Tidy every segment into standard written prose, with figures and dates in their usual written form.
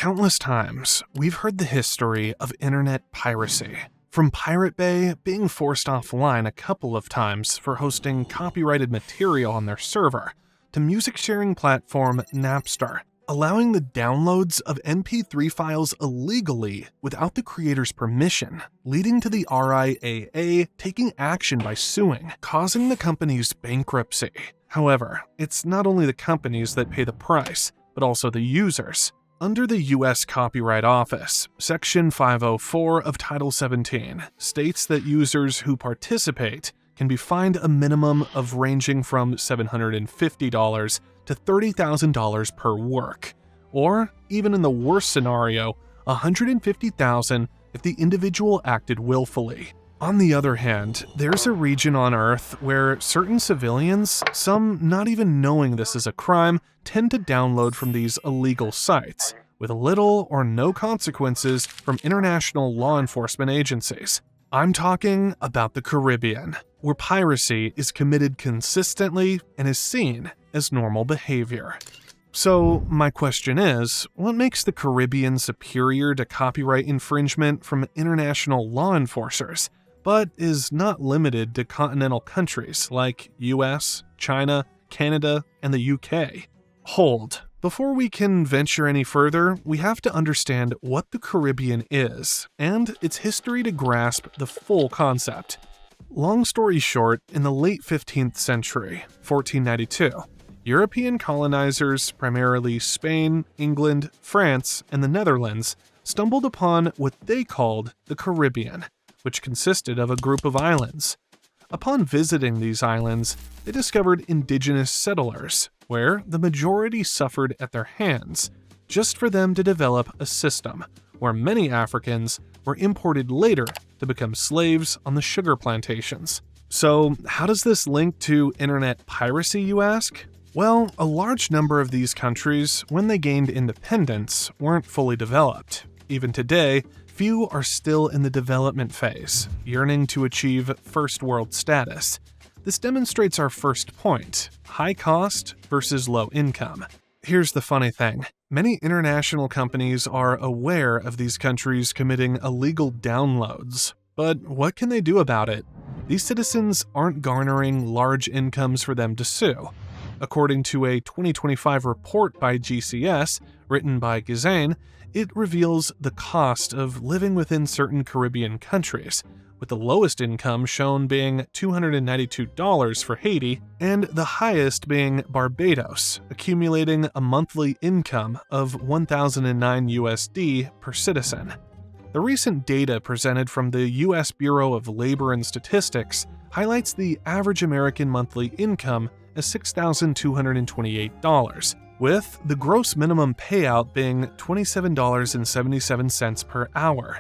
Countless times, we've heard the history of internet piracy. From Pirate Bay being forced offline a couple of times for hosting copyrighted material on their server, to music sharing platform Napster, allowing the downloads of MP3 files illegally without the creator's permission, leading to the RIAA taking action by suing, causing the company's bankruptcy. However, it's not only the companies that pay the price, but also the users. Under the U.S. Copyright Office, Section 504 of Title 17 states that users who participate can be fined a minimum of ranging from $750 to $30,000 per work, or, even in the worst scenario, $150,000 if the individual acted willfully. On the other hand, there's a region on Earth where certain civilians, some not even knowing this is a crime, tend to download from these illegal sites, with little or no consequences from international law enforcement agencies. I'm talking about the Caribbean, where piracy is committed consistently and is seen as normal behavior. So, my question is, what makes the Caribbean superior to copyright infringement from international law enforcers, but is not limited to continental countries like US, China, Canada, and the UK? Hold. Before we can venture any further, we have to understand what the Caribbean is, and its history to grasp the full concept. Long story short, in the late 15th century, 1492, European colonizers, primarily Spain, England, France, and the Netherlands, stumbled upon what they called the Caribbean, which consisted of a group of islands. Upon visiting these islands, they discovered indigenous settlers, where the majority suffered at their hands, just for them to develop a system where many Africans were imported later to become slaves on the sugar plantations. So, how does this link to internet piracy, you ask? Well, a large number of these countries, when they gained independence, weren't fully developed. Even today, few are still in the development phase, yearning to achieve first world status. This demonstrates our first point: high cost versus low income. Here's the funny thing. Many international companies are aware of these countries committing illegal downloads. But what can they do about it? These citizens aren't garnering large incomes for them to sue. According to a 2025 report by GCS, written by Gizane, it reveals the cost of living within certain Caribbean countries, with the lowest income shown being $292 for Haiti, and the highest being Barbados, accumulating a monthly income of $1,009 USD per citizen. The recent data presented from the U.S. Bureau of Labor and Statistics highlights the average American monthly income as $6,228, with the gross minimum payout being $27.77 per hour.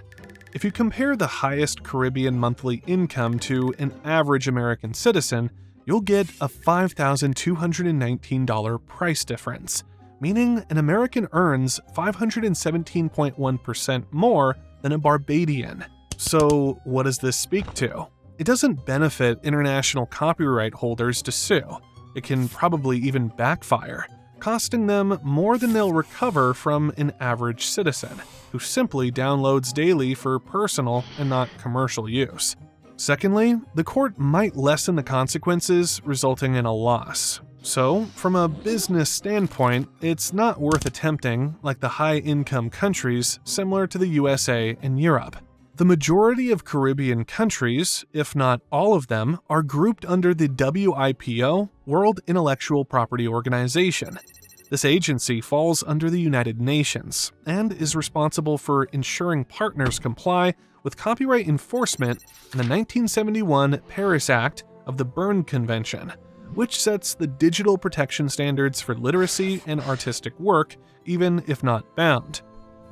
If you compare the highest Caribbean monthly income to an average American citizen, you'll get a $5,219 price difference, meaning an American earns 517.1% more than a Barbadian. So, what does this speak to? It doesn't benefit international copyright holders to sue. It can probably even backfire, costing them more than they'll recover from an average citizen, who simply downloads daily for personal and not commercial use. Secondly, the court might lessen the consequences, resulting in a loss. So, from a business standpoint, it's not worth attempting like the high-income countries similar to the USA and Europe. The majority of Caribbean countries, if not all of them, are grouped under the WIPO, World Intellectual Property Organization. This agency falls under the United Nations and is responsible for ensuring partners comply with copyright enforcement in the 1971 Paris Act of the Berne Convention, which sets the digital protection standards for literacy and artistic work, even if not bound.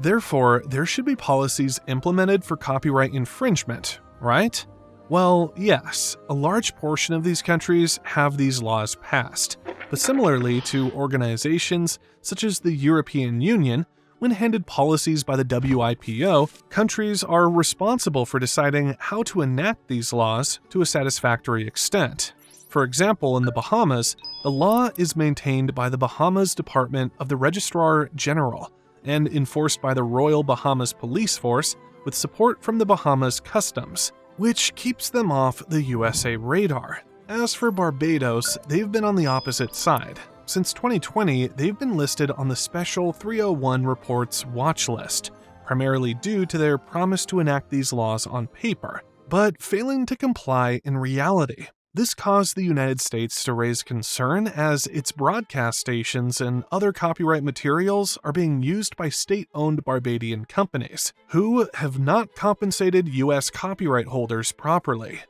Therefore, there should be policies implemented for copyright infringement, right? Well, yes, a large portion of these countries have these laws passed, but similarly to organizations such as the European Union, when handed policies by the WIPO, countries are responsible for deciding how to enact these laws to a satisfactory extent. For example, in the Bahamas, the law is maintained by the Bahamas Department of the Registrar General, and enforced by the Royal Bahamas Police Force with support from the Bahamas Customs, which keeps them off the USA radar. As for Barbados, they've been on the opposite side. Since 2020, they've been listed on the Special 301 Reports watch list, primarily due to their promise to enact these laws on paper, but failing to comply in reality. This caused the United States to raise concern as its broadcast stations and other copyright materials are being used by state-owned Barbadian companies, who have not compensated U.S. copyright holders properly.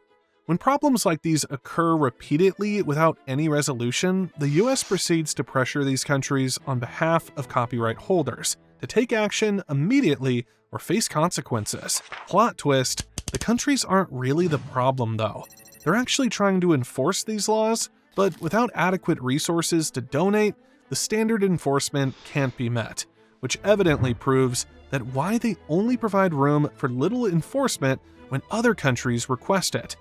When problems like these occur repeatedly without any resolution, the U.S. proceeds to pressure these countries on behalf of copyright holders to take action immediately or face consequences. Plot twist: the countries aren't really the problem though. They're actually trying to enforce these laws, but without adequate resources to donate, the standard enforcement can't be met, which evidently proves that why they only provide room for little enforcement when other countries request it.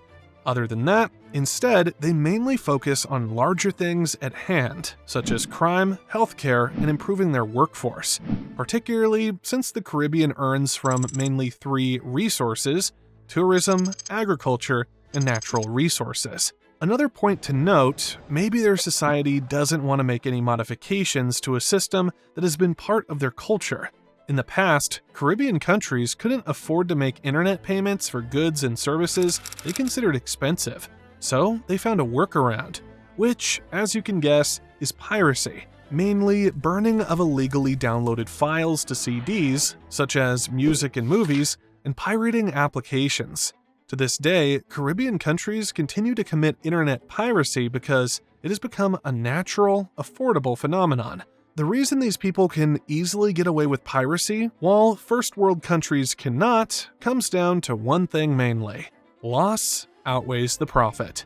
Other than that, instead, they mainly focus on larger things at hand, such as crime, healthcare, and improving their workforce, particularly since the Caribbean earns from mainly three resources: tourism, agriculture, and natural resources. Another point to note, maybe their society doesn't want to make any modifications to a system that has been part of their culture. In the past, Caribbean countries couldn't afford to make internet payments for goods and services they considered expensive, so they found a workaround, which, as you can guess, is piracy, mainly burning of illegally downloaded files to CDs, such as music and movies, and pirating applications. To this day, Caribbean countries continue to commit internet piracy because it has become a natural, affordable phenomenon. The reason these people can easily get away with piracy, while first world countries cannot, comes down to one thing mainly: loss outweighs the profit.